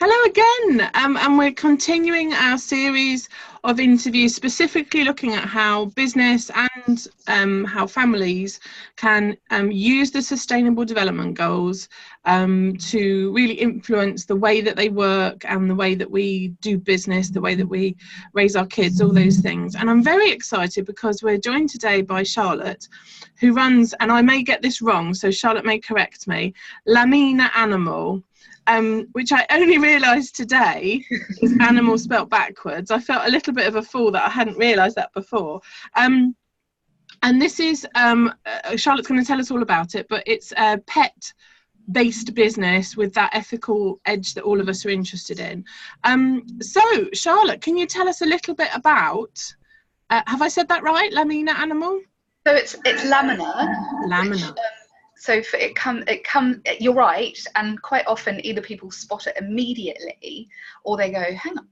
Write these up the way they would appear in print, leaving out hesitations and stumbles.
Hello again, and we're continuing our series of interviews specifically looking at how business and how families can use the Sustainable Development Goals to really influence the way that they work and the way that we do business, the way that we raise our kids, all those things. And I'm very excited because we're joined today by Charlotte, who runs, and I may get this wrong, so Charlotte may correct me, Lamina Animal. Which I only realised today is animal spelt backwards. I felt a little bit of a fool that I hadn't realised that before. And this is, Charlotte's going to tell us all about it, but it's a pet-based business with that ethical edge that all of us are interested in. So, Charlotte, can you tell us a little bit about, have I said that right, Lamina Animal? So it's Lamina. Lamina. So you're right, and quite often either people spot it immediately or they go, hang on,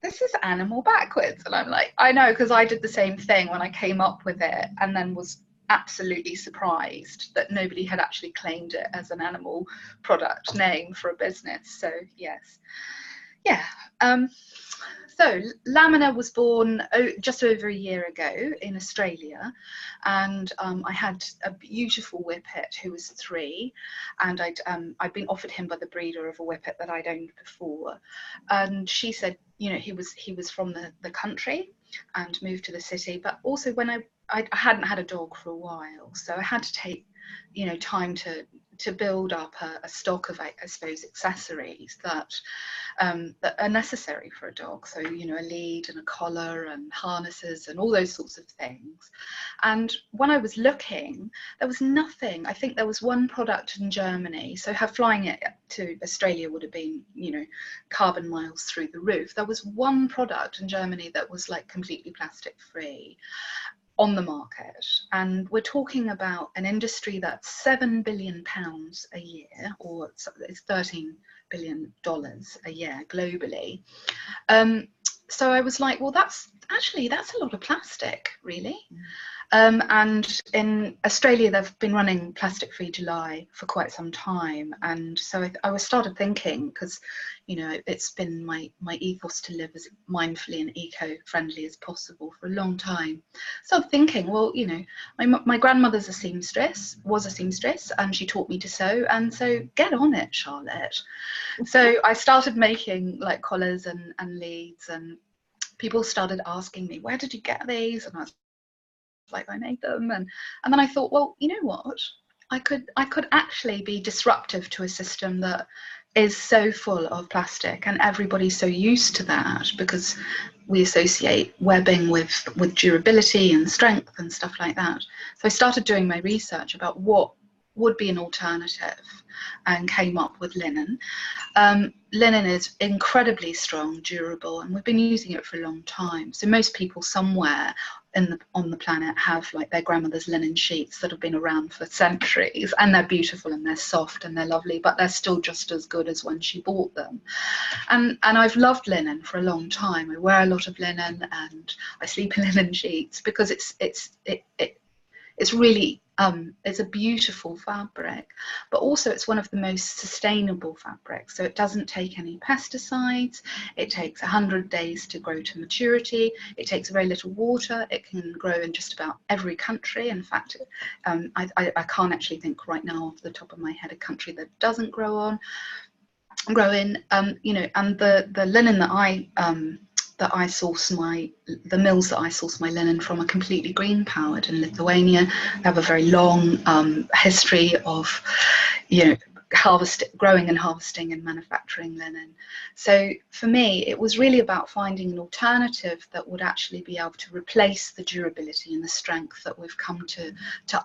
this is animal backwards. And I'm like, I know, because I did the same thing when I came up with it and then was absolutely surprised that nobody had actually claimed it as an animal product name for a business. So yes, yeah. So Lamina was born just over a year ago in Australia, and I had a beautiful whippet who was 3, and I'd been offered him by the breeder of a whippet that I'd owned before, and she said, you know, he was from the country and moved to the city, but also when I hadn't had a dog for a while, so I had to take, you know, time to build up a stock of, I suppose, accessories that are necessary for a dog. So, you know, a lead and a collar and harnesses and all those sorts of things. And when I was looking, there was nothing. I think there was one product in Germany. So flying it to Australia would have been, you know, carbon miles through the roof. There was one product in Germany that was like completely plastic free on the market, and we're talking about an industry that's £7 billion a year, or it's $13 billion a year globally. So I was like, well, that's a lot of plastic, really. And in Australia, they've been running Plastic Free July for quite some time, and so I started thinking, because, you know, it's been my ethos to live as mindfully and eco-friendly as possible for a long time. So I'm thinking, well, you know, my grandmother's was a seamstress, and she taught me to sew, and so get on it, Charlotte. So I started making like collars and leads, and people started asking me, where did you get these? And I was like, I made them. And then I thought, well, you know what, I could actually be disruptive to a system that is so full of plastic, and everybody's so used to that because we associate webbing with durability and strength and stuff like that. So I started doing my research about what would be an alternative and came up with linen. Linen is incredibly strong, durable, and we've been using it for a long time. So most people somewhere on the planet have like their grandmother's linen sheets that have been around for centuries, and they're beautiful and they're soft and they're lovely, but they're still just as good as when she bought them. And I've loved linen for a long time. I wear a lot of linen and I sleep in linen sheets because it's really it's a beautiful fabric, but also it's one of the most sustainable fabrics. So it doesn't take any pesticides. It takes 100 days to grow to maturity. It takes very little water. It can grow in just about every country. In fact, I can't actually think right now off the top of my head a country that doesn't grow in. You know, and the linen that I source the mills that I source my linen from are completely green powered in Lithuania. They have a very long history of, you know, growing and harvesting and manufacturing linen. So for me, it was really about finding an alternative that would actually be able to replace the durability and the strength that we've come to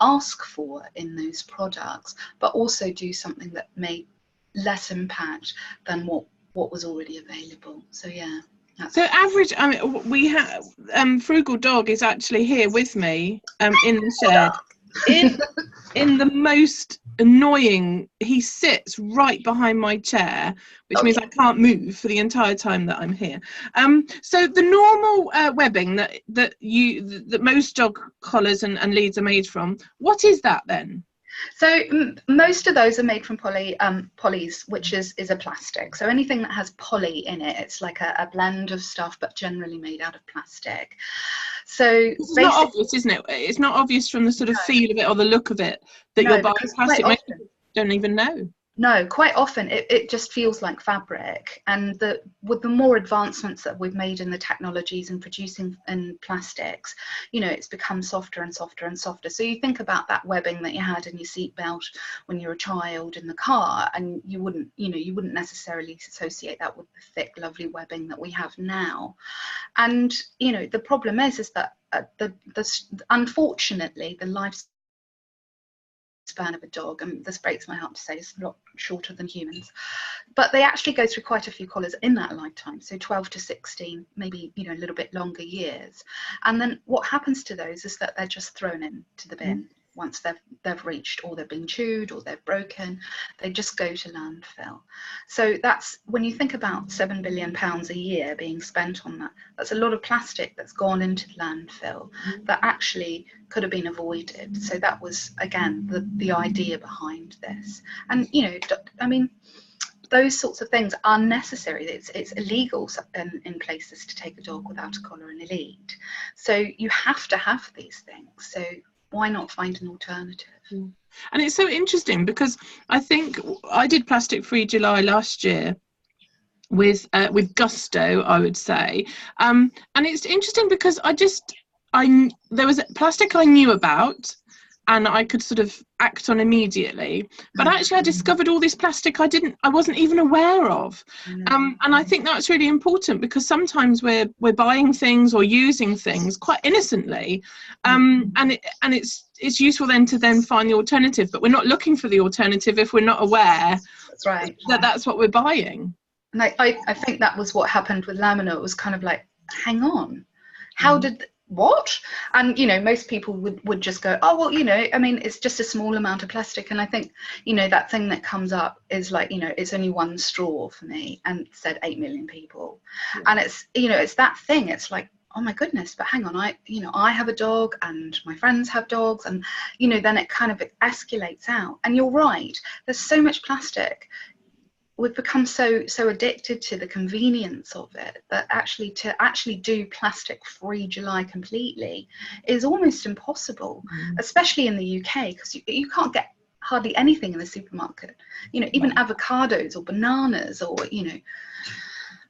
ask for in those products, but also do something that made less impact than what was already available. So yeah. So average, I mean, we have Frugal Dog is actually here with me in the shed. In the most annoying, he sits right behind my chair, which means I can't move for the entire time that I'm here. So the normal webbing that most dog collars and leads are made from, what is that then? So most of those are made from polys, which is a plastic. So anything that has poly in it, it's like a blend of stuff, but generally made out of plastic. So it's not obvious, isn't it? It's not obvious from the sort of feel of it or the look of it that you're buying plastic. Most people don't even know. No, quite often it just feels like fabric. And with the more advancements that we've made in the technologies in producing in plastics, you know, it's become softer and softer and softer. So you think about that webbing that you had in your seatbelt when you were a child in the car, and you wouldn't necessarily associate that with the thick, lovely webbing that we have now. And, you know, the problem is that unfortunately, the lifespan of a dog, and this breaks my heart to say, is a lot shorter than humans, but they actually go through quite a few collars in that lifetime, so 12 to 16, maybe, you know, a little bit longer years. And then what happens to those is that they're just thrown into the bin. Once they've reached, or they've been chewed, or they're broken, they just go to landfill. So that's, when you think about £7 billion a year being spent on that, that's a lot of plastic that's gone into landfill that actually could have been avoided. So that was, again, the idea behind this. And, you know, I mean, those sorts of things are necessary. It's illegal in places to take a dog without a collar and a lead. So you have to have these things. So why not find an alternative? And it's so interesting because I think I did Plastic Free July last year with gusto, I would say. And it's interesting because there was plastic I knew about and I could sort of act on immediately, but actually I discovered all this plastic I wasn't even aware of. And I think that's really important, because sometimes we're buying things or using things quite innocently, and it's useful then to find the alternative, but we're not looking for the alternative if we're not aware that's what we're buying. And I think that was what happened with Lamina. It was kind of like, hang on, how did what? And, you know, most people would just go, oh, well, you know, I mean, it's just a small amount of plastic. And I think, you know, that thing that comes up is like, you know, it's only one straw for me, and said 8 million people. And it's, you know, it's that thing. It's like, oh my goodness, but hang on, I have a dog and my friends have dogs, and, you know, then it kind of escalates out. And you're right, there's so much plastic. We've become so addicted to the convenience of it that to actually do Plastic Free July completely is almost impossible, especially in the UK, because you can't get hardly anything in the supermarket. You know, even avocados or bananas, or, you know,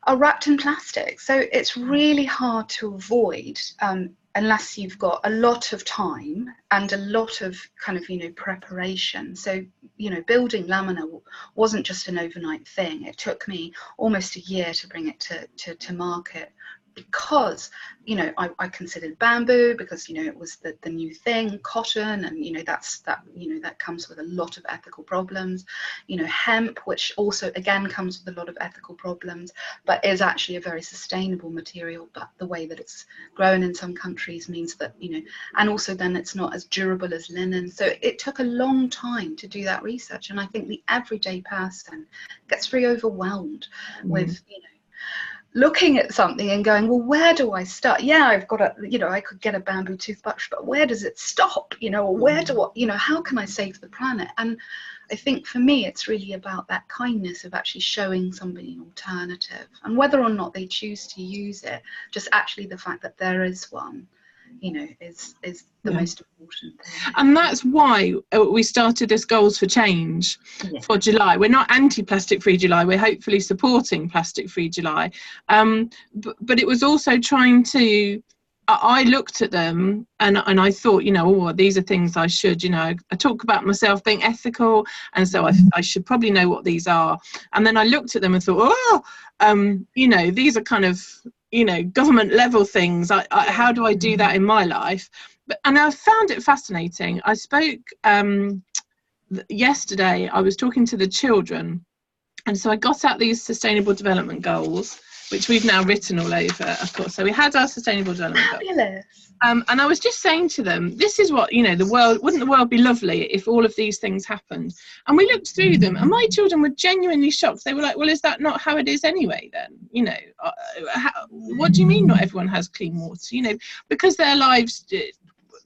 are wrapped in plastic. So it's really hard to avoid, unless you've got a lot of time and a lot of kind of, you know, preparation. So, you know, building Lamina wasn't just an overnight thing. It took me almost a year to bring it to market, because, you know, I considered bamboo, because, you know, it was the new thing, cotton, and, you know, that comes with a lot of ethical problems. You know, hemp, which also again comes with a lot of ethical problems, but is actually a very sustainable material, but the way that it's grown in some countries means that, you know, and also then it's not as durable as linen. So it took a long time to do that research, and I think the everyday person gets very overwhelmed with, you know, looking at something and going, well, where do I start? Yeah, I've got you know, I could get a bamboo toothbrush, but where does it stop? You know, or where you know, how can I save the planet? And I think for me, it's really about that kindness of actually showing somebody an alternative, and whether or not they choose to use it, just actually the fact that there is one, you know, is the most important thing. And that's why we started this Goals for Change for July. We're not anti-Plastic Free July, we're hopefully supporting Plastic Free July, but it was also trying to, I looked at them and I thought, you know, oh, these are things I should, you know, I talk about myself being ethical, and so I should probably know what these are. And then I looked at them and thought, you know, these are kind of, you know, government level things. How do I do that in my life? And I found it fascinating. I spoke yesterday, I was talking to the children, and so I got out these sustainable development goals, which we've now written all over, of course. So we had our sustainable development goals. And I was just saying to them, this is what, you know, wouldn't the world be lovely if all of these things happened? And we looked through them, and my children were genuinely shocked. They were like, well, is that not how it is anyway then? You know, what do you mean not everyone has clean water? You know, because their lives,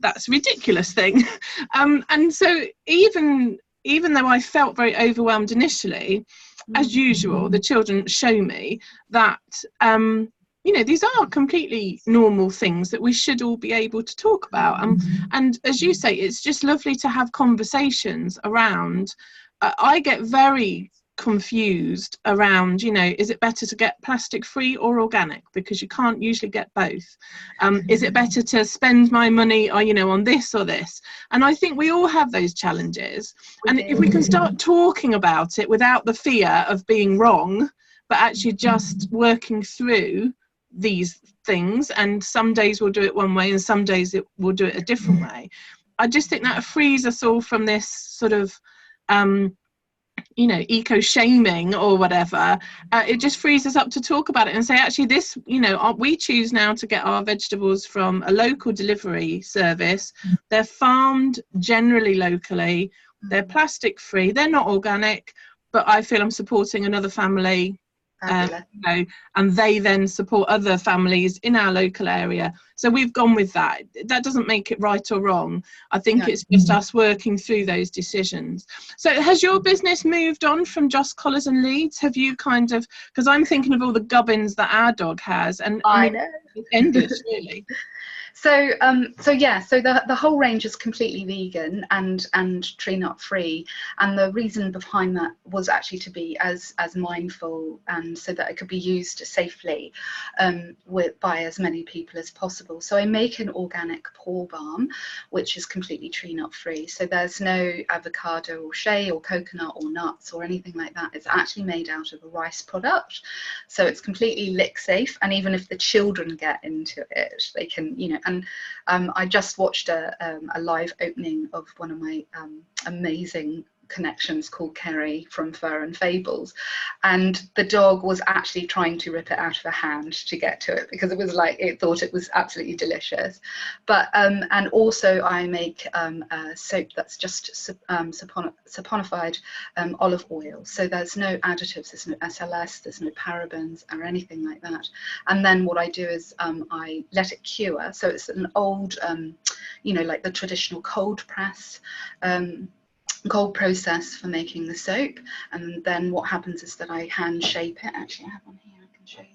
that's a ridiculous thing. And so even though I felt very overwhelmed initially, as usual, the children show me that you know, these are completely normal things that we should all be able to talk about. And as you say, it's just lovely to have conversations around. I get very confused around, you know, is it better to get plastic free or organic, because you can't usually get both. Is it better to spend my money or, you know, on this or this? And I think we all have those challenges, and if we can start talking about it without the fear of being wrong, but actually just working through these things, and some days we'll do it one way and some days we'll do it a different way. I just think that frees us all from this sort of you know, eco-shaming or whatever. It just frees us up to talk about it and say, actually, this, you know, we choose now to get our vegetables from a local delivery service. They're farmed generally locally, they're plastic free, they're not organic, but I feel I'm supporting another family, you know, and they then support other families in our local area. So we've gone with that. That doesn't make it right or wrong. I think it's just us working through those decisions. So has your business moved on from just collars and leads? Have you kind of, because I'm thinking of all the gubbins that our dog has, and I know it's endless really. So the whole range is completely vegan and tree nut free, and the reason behind that was actually to be as mindful, and so that it could be used safely by as many people as possible. So I make an organic paw balm, which is completely tree nut free. So there's no avocado or shea or coconut or nuts or anything like that. It's actually made out of a rice product, so it's completely lick safe. And even if the children get into it, they can, you know. And I just watched a live opening of one of my amazing connections called Kerry from Fur and Fables, and the dog was actually trying to rip it out of her hand to get to it because it was like, it thought it was absolutely delicious. But and also I make a soap that's just saponified olive oil, so there's no additives, there's no SLS, there's no parabens or anything like that. And then what I do is I let it cure, so it's an old you know, like the traditional cold process for making the soap. And then what happens is that I hand shape it. Actually, I have one here, I can show you.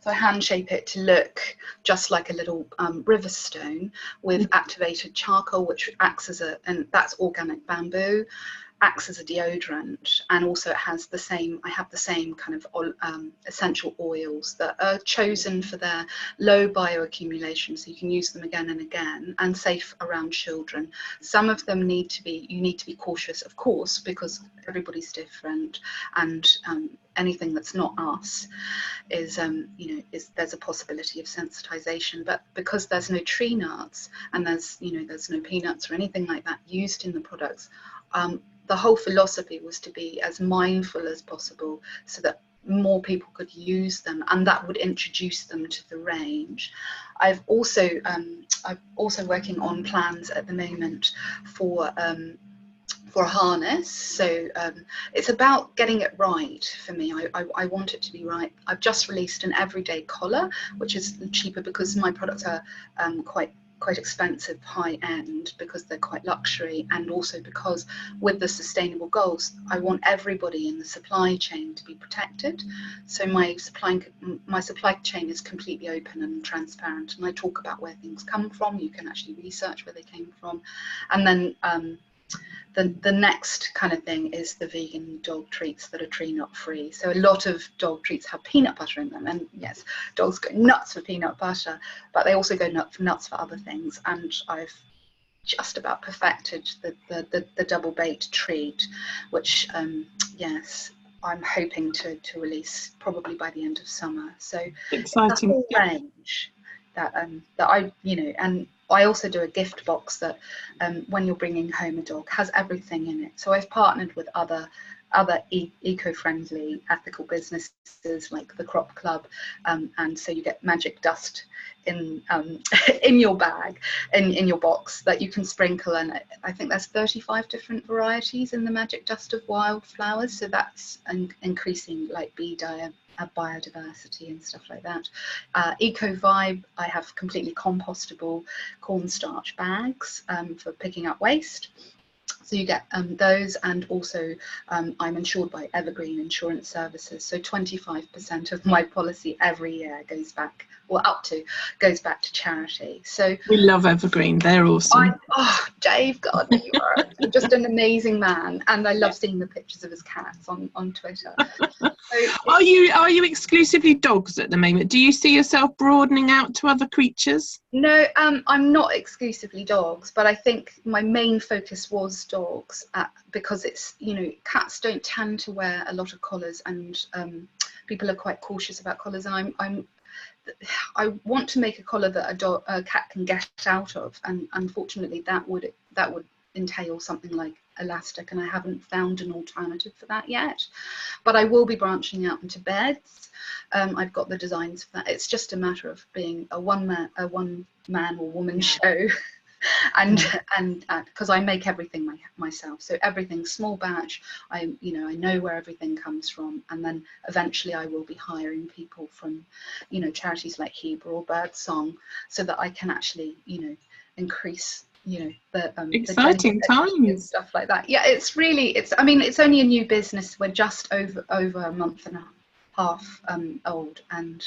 So I hand shape it to look just like a little river stone with activated charcoal, which acts as and that's organic bamboo, acts as a deodorant, and also it has the same, I have the same kind of essential oils that are chosen for their low bioaccumulation, so you can use them again and again, and safe around children. Some of them you need to be cautious, of course, because everybody's different, and anything that's not us is you know, there's a possibility of sensitization. But because there's no tree nuts and there's no peanuts or anything like that used in the products, the whole philosophy was to be as mindful as possible so that more people could use them, and that would introduce them to the range. I'm also working on plans at the moment for a harness. So it's about getting it right for me. I want it to be right. I've just released an everyday collar, which is cheaper because my products are quite expensive, high end, because they're quite luxury, and also because with the sustainable goals, I want everybody in the supply chain to be protected. So my supply chain is completely open and transparent, and I talk about where things come from. You can actually research where they came from. And then the next kind of thing is the vegan dog treats that are tree nut free. So a lot of dog treats have peanut butter in them, and yes, dogs go nuts for peanut butter, but they also go nuts for other things. And I've just about perfected the double baked treat, which yes, I'm hoping to release probably by the end of summer. So exciting. The whole range that I, you know, and I also do a gift box that when you're bringing home a dog has everything in it. So I've partnered with other other eco-friendly ethical businesses like the Crop Club, and so you get magic dust in in your bag, in your box, that you can sprinkle. And I think there's 35 different varieties in the magic dust of wildflowers, so that's increasing like bee biodiversity and stuff like that. Eco Vibe, I have completely compostable cornstarch bags for picking up waste. So you get those, and also I'm insured by Evergreen Insurance Services. So 25% of my policy every year goes back, or goes back to charity. So we love Evergreen, they're awesome. Dave Gardner, you're just an amazing man, and I love seeing the pictures of his cats on Twitter. So are you exclusively dogs at the moment? Do you see yourself broadening out to other creatures? No, I'm not exclusively dogs, but I think my main focus was dogs, because it's, you know, cats don't tend to wear a lot of collars, and people are quite cautious about collars, and I want to make a collar that a cat can get out of, and unfortunately that would entail something like elastic, and I haven't found an alternative for that yet, but I will be branching out into beds. I've got the designs for that. It's just a matter of being a one man or woman show. And because I make everything myself, so everything small batch. I know where everything comes from, and then eventually I will be hiring people from, you know, charities like Hebrew or Birdsong, so that I can actually, you know, increase, you know, the exciting times and stuff like that. Yeah, it's I mean, it's only a new business. We're just over a month and a half old, and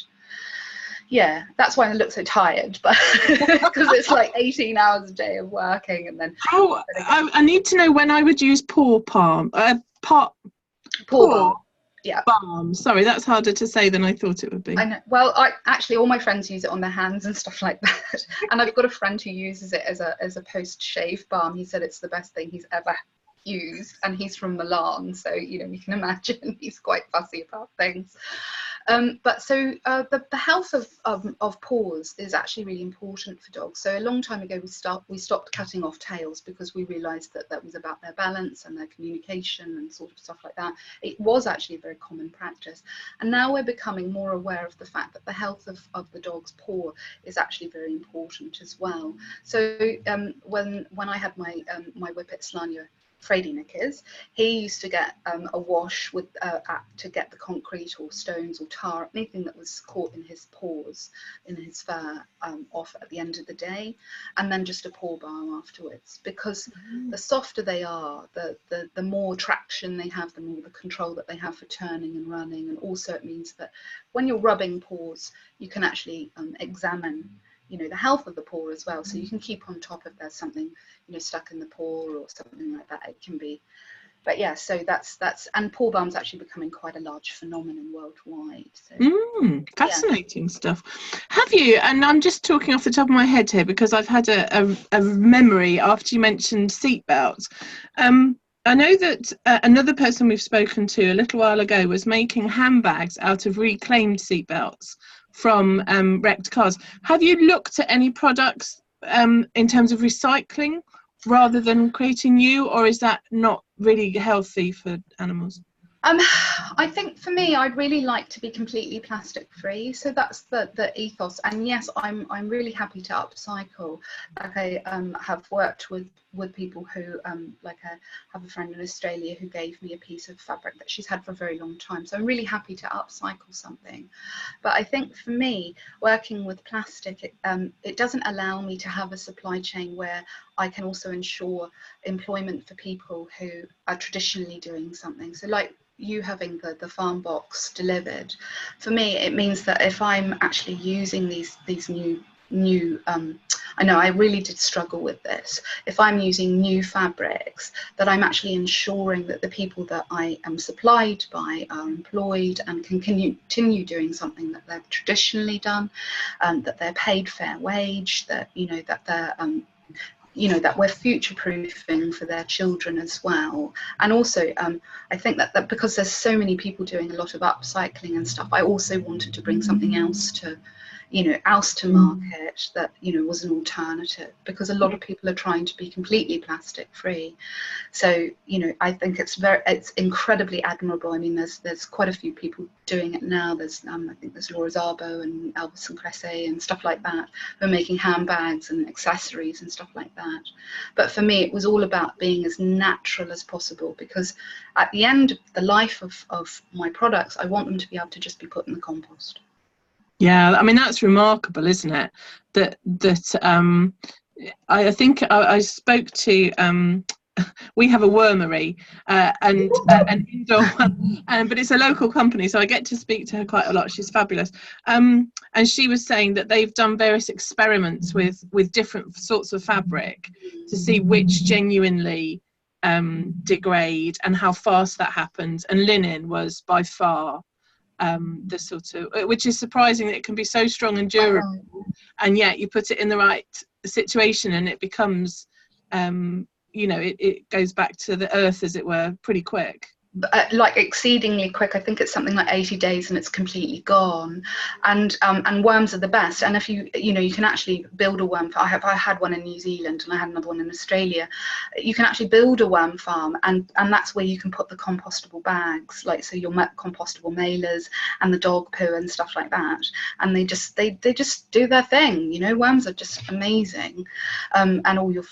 yeah, that's why I look so tired, but because it's like 18 hours a day of working, and then I need to know when I would use paw balm. Yeah, balm. Sorry, that's harder to say than I thought it would be. I know. Well, actually all my friends use it on their hands and stuff like that, and I've got a friend who uses it as a post-shave balm. He said it's the best thing he's ever used, and he's from Milan, so you know, you can imagine he's quite fussy about things. But so the health of paws is actually really important for dogs. So a long time ago we stopped cutting off tails, because we realized that was about their balance and their communication and sort of stuff like that. It was actually a very common practice, and now we're becoming more aware of the fact that the health of the dog's paw is actually very important as well. So when I had my Whippet Slania Frady Knickers, he used to get a wash with to get the concrete or stones or tar, anything that was caught in his paws, in his fur, off at the end of the day, and then just a paw balm afterwards, because the softer they are, the more traction they have, the more the control that they have for turning and running. And also it means that when you're rubbing paws, you can actually examine, you know, the health of the paw as well, so you can keep on top if there's something, you know, stuck in the paw or something like that. It can be, but yeah, so that's and paw balm's actually becoming quite a large phenomenon worldwide. So fascinating stuff. Have you, and I'm just talking off the top of my head here because I've had a memory after you mentioned seatbelts. I know that another person we've spoken to a little while ago was making handbags out of reclaimed seatbelts from wrecked cars. Have you looked at any products in terms of recycling rather than creating new, or is that not really healthy for animals? I think for me, I'd really like to be completely plastic free. So that's the ethos. And yes, I'm really happy to upcycle. Like I have worked with people who, like I have a friend in Australia who gave me a piece of fabric that she's had for a very long time. So I'm really happy to upcycle something. But I think for me, working with plastic, it doesn't allow me to have a supply chain where I can also ensure employment for people who are traditionally doing something. So like you having the farm box delivered, for me it means that if I'm actually using these new I know I really did struggle with this, if I'm using new fabrics, that I'm actually ensuring that the people that I am supplied by are employed and can continue doing something that they've traditionally done, that they're paid fair wage, that you know that they're you know, that we're future-proofing for their children as well. And also I think that because there's so many people doing a lot of upcycling and stuff, I also wanted to bring something else to oust to market that, was an alternative, because a lot of people are trying to be completely plastic free. So, I think it's incredibly admirable. I mean, there's quite a few people doing it now. There's, I think there's Laura Szabo and Elvis and Cressy and stuff like that, who are making handbags and accessories and stuff like that. But for me, it was all about being as natural as possible, because at the end of the life of my products, I want them to be able to just be put in the compost. Yeah, I mean, that's remarkable, isn't it? I think I spoke to, we have a wormery and an indoor one, but it's a local company, so I get to speak to her quite a lot. She's fabulous. And she was saying that they've done various experiments with different sorts of fabric to see which genuinely degrade and how fast that happens. And linen was by far the sort of, which is surprising that it can be so strong and durable, and yet you put it in the right situation and it becomes it goes back to the earth, as it were, pretty quick. Like exceedingly quick. I think it's something like 80 days and it's completely gone. And worms are the best. And if you can actually build a worm farm. I had one in New Zealand and I had another one in Australia. You can actually build a worm farm, and that's where you can put the compostable bags, like, so your compostable mailers and the dog poo and stuff like that. And they just do their thing. Worms are just amazing. And all your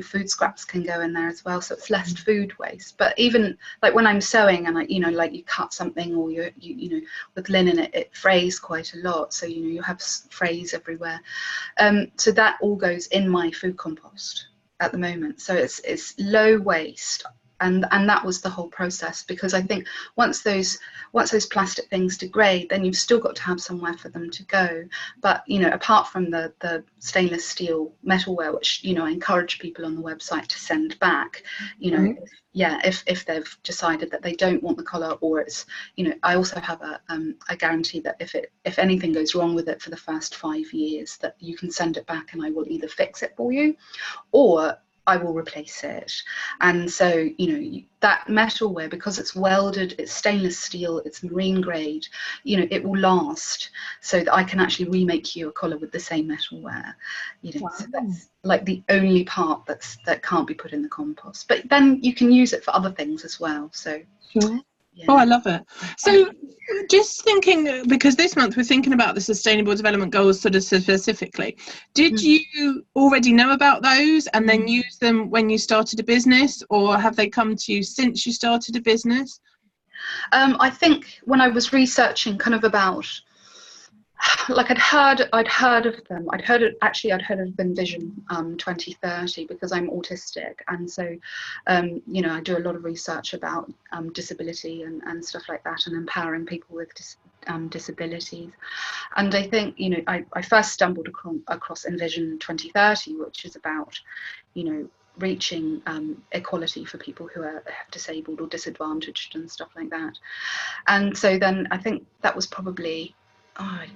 food scraps can go in there as well, so it's less food waste. But even like when I'm sewing and like you cut something, or you with linen it frays quite a lot, so you have frays everywhere, so that all goes in my food compost at the moment. So it's low waste, and that was the whole process, because I think once those plastic things degrade, then you've still got to have somewhere for them to go. But apart from the stainless steel metalware, which I encourage people on the website to send back, if they've decided that they don't want the collar, or it's I also have a guarantee that if anything goes wrong with it for the first 5 years, that you can send it back and I will either fix it for you or I will replace it. And so that metalware, because it's welded, it's stainless steel, it's marine grade, it will last, so that I can actually remake you a collar with the same metalware. Wow. So that's like the only part that can't be put in the compost, but then you can use it for other things as well. So sure. Yeah. Oh, I love it. So just thinking, because this month we're thinking about the Sustainable Development Goals sort of specifically, did you already know about those and then use them when you started a business, or have they come to you since you started a business? I think when I was researching kind of about, like, I'd heard of them. I'd heard of Envision 2030, because I'm autistic, and so I do a lot of research about disability and stuff like that, and empowering people with disabilities. And I think I first stumbled across Envision 2030, which is about reaching equality for people who are disabled or disadvantaged and stuff like that. And so then I think that was probably, I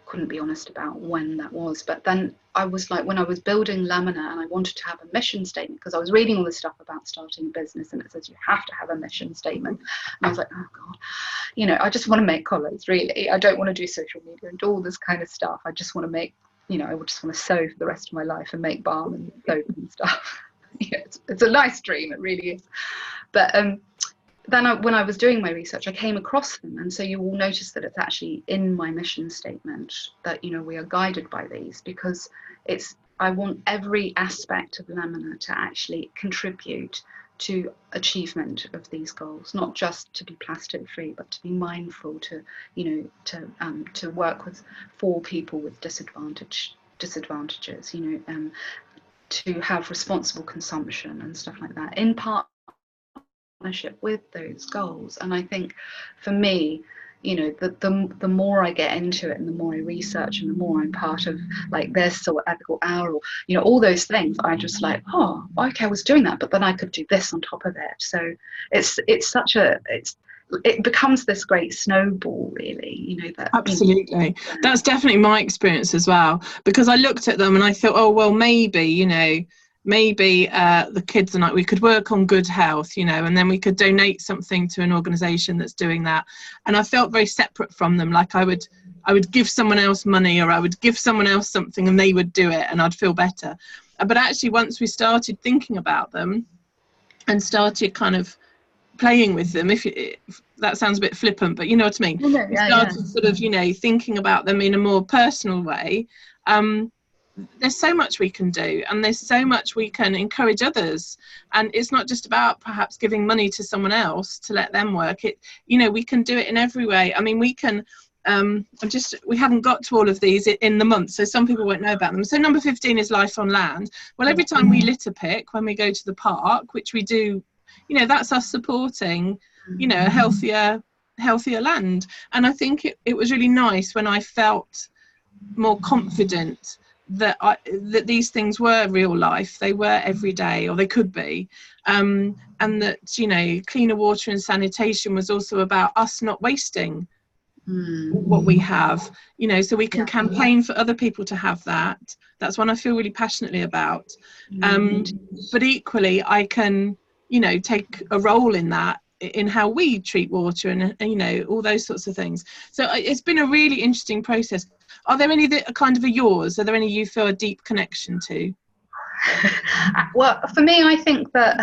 couldn't be honest about when that was, but then I was like, when I was building Lamina and I wanted to have a mission statement, because I was reading all this stuff about starting a business and it says you have to have a mission statement, and I was like, oh god, I just want to make collars, really. I don't want to do social media and do all this kind of stuff. I just want to make, I would just want to sew for the rest of my life and make balm and soap and stuff. It's a nice dream, it really is. But then when I was doing my research, I came across them, and so you will notice that it's actually in my mission statement that we are guided by these, because I want every aspect of Lamina to actually contribute to achievement of these goals, not just to be plastic free, but to be mindful, to work for people with disadvantages, to have responsible consumption and stuff like that, in partnership with those goals. And I think for me, the more I get into it and the more I research and the more I'm part of like this or Ethical Hour, or all those things, I just like, oh, okay, I was doing that, but then I could do this on top of it. So it becomes this great snowball, really, that absolutely. That's definitely my experience as well, because I looked at them and I thought, oh well, maybe maybe the kids and we could work on good health, you know, and then we could donate something to an organisation that's doing that. And I felt very separate from them. Like I would give someone else money, or I would give someone else something and they would do it and I'd feel better. But actually, once we started thinking about them and started kind of playing with them, if that sounds a bit flippant, but you know what I mean. Yeah, we started sort of, you know, thinking about them in a more personal way. There's so much we can do, and there's so much we can encourage others. And it's not just about perhaps giving money to someone else to let them work it. You know, we can do it in every way. I mean, we can. We haven't got to all of these in the month, so some people won't know about them. So number 15 is life on land. Well, every time we litter pick when we go to the park, which we do, you know, that's us supporting, you know, a healthier land. And I think it was really nice when I felt more confident that these things were real life, they were every day, or they could be, and that, you know, cleaner water and sanitation was also about us not wasting what we have, you know, so we can campaign for other people to have that. That's one I feel really passionately about. But equally, I can, you know, take a role in that, in how we treat water and you know, all those sorts of things. So it's been a really interesting process. Are there any that are kind of yours? Are there any you feel a deep connection to? Well, for me, I think that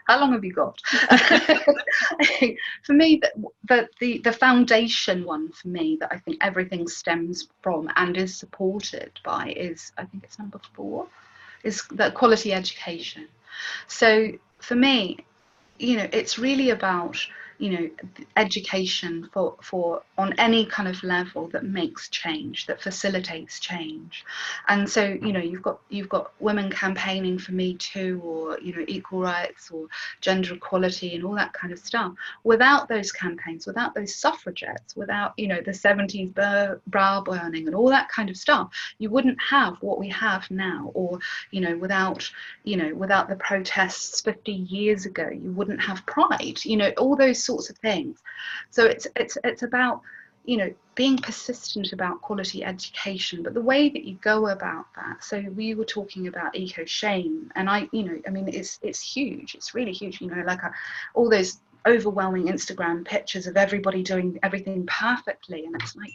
how long have you got? For me, the foundation one for me that I think everything stems from and is supported by is, I think it's number 4, is the quality education. So for me, you know, it's really about, you know, education for on any kind of level that makes change, that facilitates change. And so, you know, you've got women campaigning for Me Too, or, you know, equal rights or gender equality and all that kind of stuff. Without those campaigns, without those suffragettes, without, you know, the 70s brow burning and all that kind of stuff, you wouldn't have what we have now. Or, you know, without the protests 50 years ago, you wouldn't have Pride, you know, all those sorts of things. So it's about, you know, being persistent about quality education, but the way that you go about that. So we were talking about eco shame, and I mean, it's huge, it's really huge, you know, like all those overwhelming Instagram pictures of everybody doing everything perfectly, and it's like,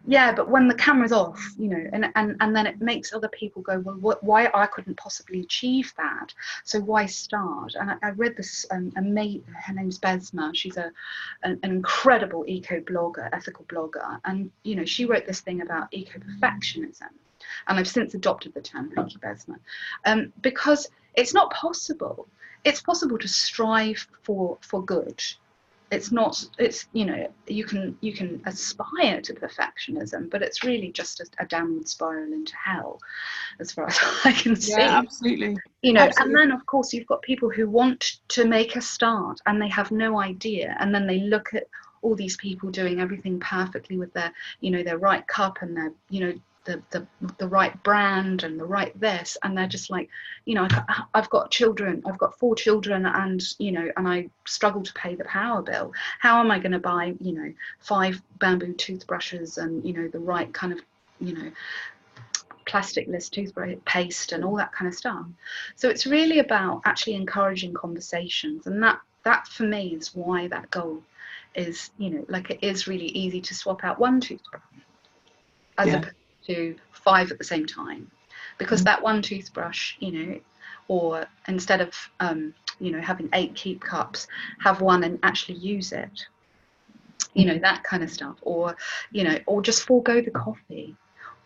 yeah, but when the camera's off, you know, and then it makes other people go, well, why I couldn't possibly achieve that, so why start? And I read this her name's Besma. She's an incredible eco blogger, ethical blogger, and, you know, she wrote this thing about eco perfectionism, and I've since adopted the term. Thank you, Besma. Because it's not possible. It's possible to strive for good. It's not, it's, you know, you can aspire to perfectionism, but it's really just a downward spiral into hell, as far as I can see. Yeah, absolutely. You know, absolutely. And then of course you've got people who want to make a start and they have no idea, and then they look at all these people doing everything perfectly with their, you know, their right cup and their, you know, the right brand and the right this, and they're just like, you know, I've got 4 children, and, you know, and I struggle to pay the power bill. How am I going to buy, you know, 5 bamboo toothbrushes and, you know, the right kind of, you know, plastic-less toothpaste and all that kind of stuff? So it's really about actually encouraging conversations, and that for me is why that goal is, you know, like, it is really easy to swap out 1 toothbrush as opposed to 5 at the same time, because that 1 toothbrush, you know, or instead of you know, having 8 keep cups, have 1 and actually use it, you know, that kind of stuff. Or, you know, or just forego the coffee,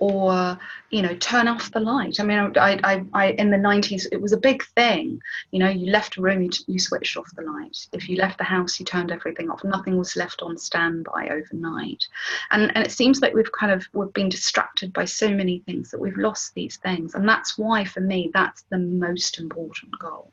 or, you know, turn off the light. I mean, I in the 90s, it was a big thing, you know, you left a room, you switched off the light. If you left the house, you turned everything off. Nothing was left on standby overnight. And it seems like we've been distracted by so many things that we've lost these things. And that's why, for me, that's the most important goal.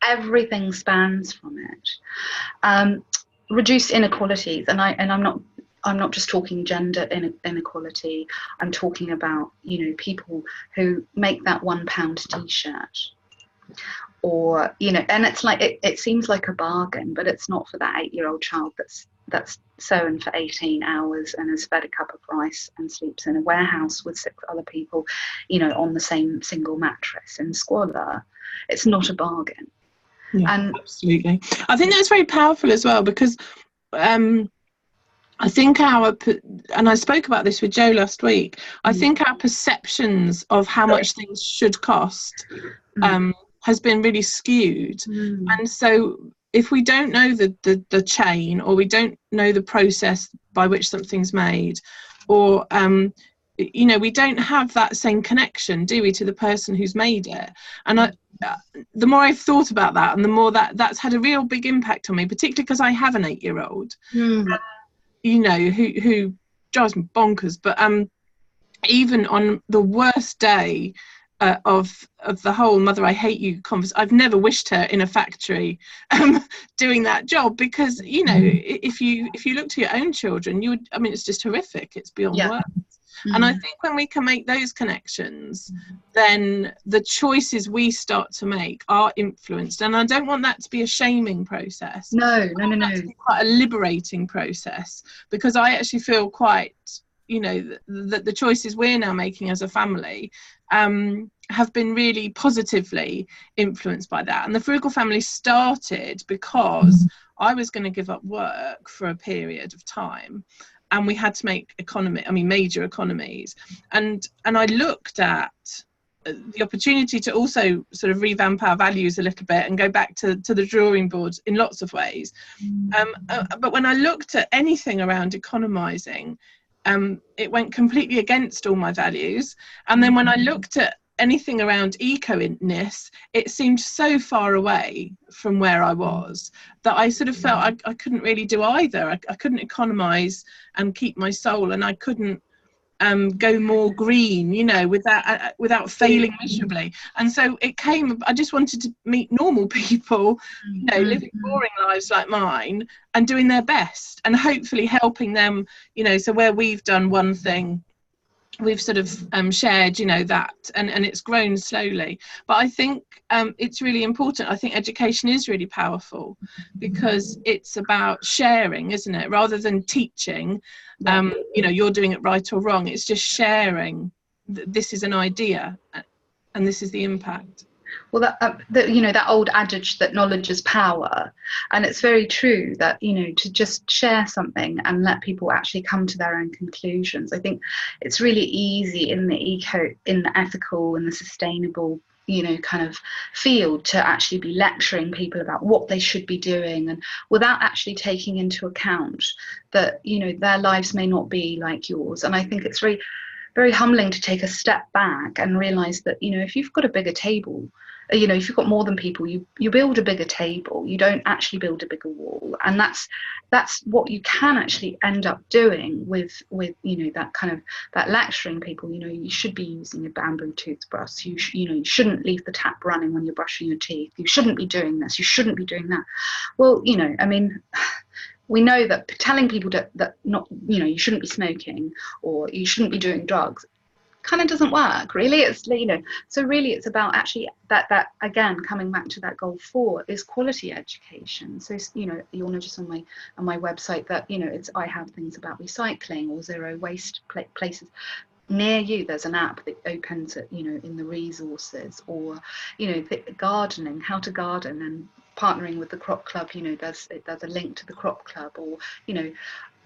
Everything spans from it. Reduce inequalities, and I'm not just talking gender inequality. I'm talking about, you know, people who make that £1 t-shirt, or, you know, and it's like, it seems like a bargain, but it's not for that 8-year-old child that's that's sewn for 18 hours and is fed a cup of rice and sleeps in a warehouse with 6 other people, you know, on the same single mattress in squalor. It's not a bargain. Yeah, and absolutely. I think that's very powerful as well, because I think and I spoke about this with Joe last week, I think our perceptions of how much things should cost has been really skewed. And so if we don't know the chain, or we don't know the process by which something's made, or you know, we don't have that same connection, do we, to the person who's made it. And the more I've thought about that, and the more that's had a real big impact on me, particularly because I have an 8-year-old, you know, who drives me bonkers. But even on the worst day of the whole "Mother, I hate you" conversation, I've never wished her in a factory doing that job, because, you know, if you look to your own children, you would, I mean, it's just horrific. It's beyond words. And I think when we can make those connections, then the choices we start to make are influenced. And I don't want that to be a shaming process. No. To be quite a liberating process, because I actually feel quite, you know, that the choices we're now making as a family have been really positively influenced by that. And the Frugal Family started because I was going to give up work for a period of time, and we had to make major economies. And I looked at the opportunity to also sort of revamp our values a little bit and go back to the drawing board in lots of ways. But when I looked at anything around economizing, it went completely against all my values. And then when I looked at anything around eco-ness, it seemed so far away from where I was that I sort of felt I couldn't really do either. I couldn't economize and keep my soul, and I couldn't go more green, you know, without failing miserably. And so I just wanted to meet normal people, you know, living boring lives like mine and doing their best, and hopefully helping them, you know. So where we've done one thing, we've sort of shared, you know, that, and it's grown slowly. But I think it's really important. I think education is really powerful, because it's about sharing, isn't it, rather than teaching, you know, you're doing it right or wrong. It's just sharing, this is an idea and this is the impact. Well, you know, that old adage that knowledge is power, and it's very true that, you know, to just share something and let people actually come to their own conclusions. I think it's really easy in the ethical and the sustainable, you know, kind of field to actually be lecturing people about what they should be doing, and without actually taking into account that, you know, their lives may not be like yours. And I think it's very humbling to take a step back and realize that, you know, if you've got a bigger table, you know, if you've got more than people, you build a bigger table, you don't actually build a bigger wall. And that's what you can actually end up doing with you know, that kind of, that lecturing people, you know, you should be using a bamboo toothbrush, you know, you shouldn't leave the tap running when you're brushing your teeth, you shouldn't be doing this, you shouldn't be doing that. Well, you know, I mean, we know that telling people that not, you know, you shouldn't be smoking or you shouldn't be doing drugs kind of doesn't work, really. It's, you know, so really it's about actually that again, coming back to that goal 4 is quality education. So, you know, you'll notice on my website that, you know, I have things about recycling or zero waste places. Near you, there's an app that opens it, you know, in the resources, or, you know, the gardening, how to garden, and partnering with the crop club, you know, there's a link to the crop club, or, you know,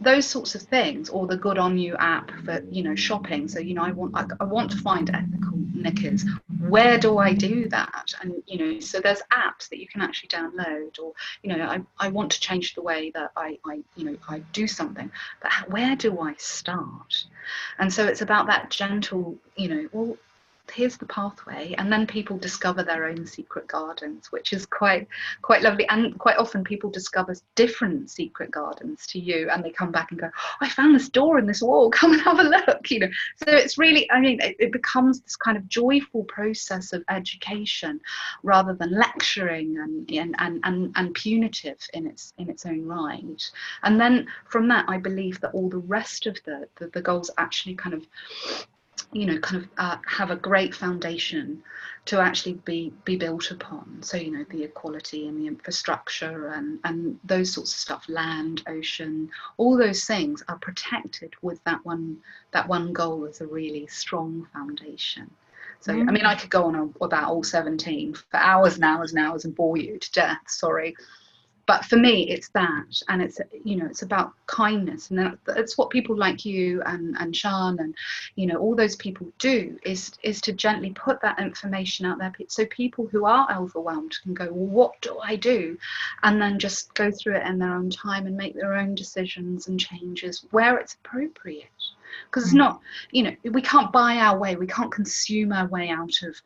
those sorts of things, or the Good On You app for, you know, shopping. So, you know, I want to find ethical knickers. Where do I do that? And, you know, so there's apps that you can actually download, or, you know, I want to change the way that I you know, I do something, but where do I start? And so it's about that gentle, you know, well, here's the pathway, and then people discover their own secret gardens, which is quite lovely. And quite often people discover different secret gardens to you, and they come back and go, oh, I found this door in this wall, come and have a look, you know. So it's really, I mean, it becomes this kind of joyful process of education rather than lecturing and punitive in its own right. And then from that, I believe that all the rest of the goals actually kind of you know, kind of have a great foundation to actually be built upon. So, you know, the equality and the infrastructure and those sorts of stuff, land, ocean, all those things are protected with that one goal as a really strong foundation. So, I mean, I could go on about all 17 for hours and hours and hours and bore you to death, sorry. But for me, it's that, and it's, you know, it's about kindness, and that's what people like you and Sean and, you know, all those people do, is to gently put that information out there, so people who are overwhelmed can go, well, what do I do? And then just go through it in their own time and make their own decisions and changes where it's appropriate. Because it's not, you know, we can't buy our way, we can't consume our way out of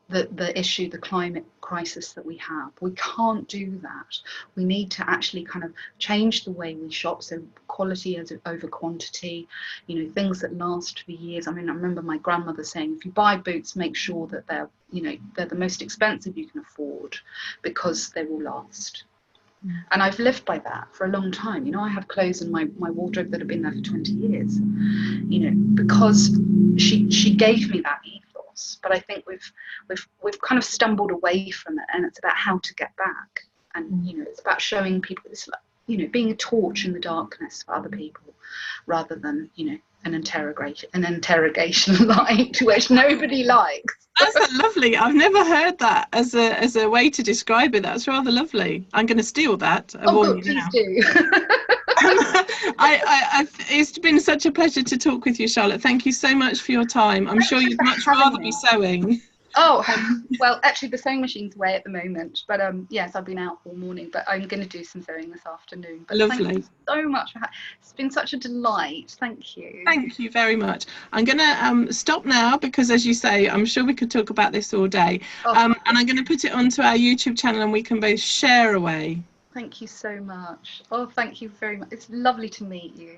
the issue, the climate crisis that we have. We can't do that. We need to actually kind of change the way we shop, so quality over quantity, you know, things that last for years. I mean, I remember my grandmother saying, if you buy boots, make sure that they're, you know, they're the most expensive you can afford, because they will last. And I've lived by that for a long time. You know, I have clothes in my wardrobe that have been there for 20 years, you know, because she gave me that ethos. But I think we've kind of stumbled away from it, and it's about how to get back. And, you know, it's about showing people, it's like, you know, being a torch in the darkness for other people, rather than, you know, an interrogation light, which nobody likes. That's lovely. I've never heard that as a way to describe it. That's rather lovely. I'm going to steal that. Oh, good, please do. It's been such a pleasure to talk with you, Charlotte. Thank you so much for your time. I'm sure you'd much rather be sewing. Oh, well, actually the sewing machine's away at the moment, but yes, I've been out all morning, but I'm going to do some sewing this afternoon. But lovely. Thank you so much for it's been such a delight. Thank you. Thank you very much. I'm going to stop now, because, as you say, I'm sure we could talk about this all day. And I'm going to put it onto our YouTube channel, and we can both share away. Thank you so much. Oh, thank you very much. It's lovely to meet you.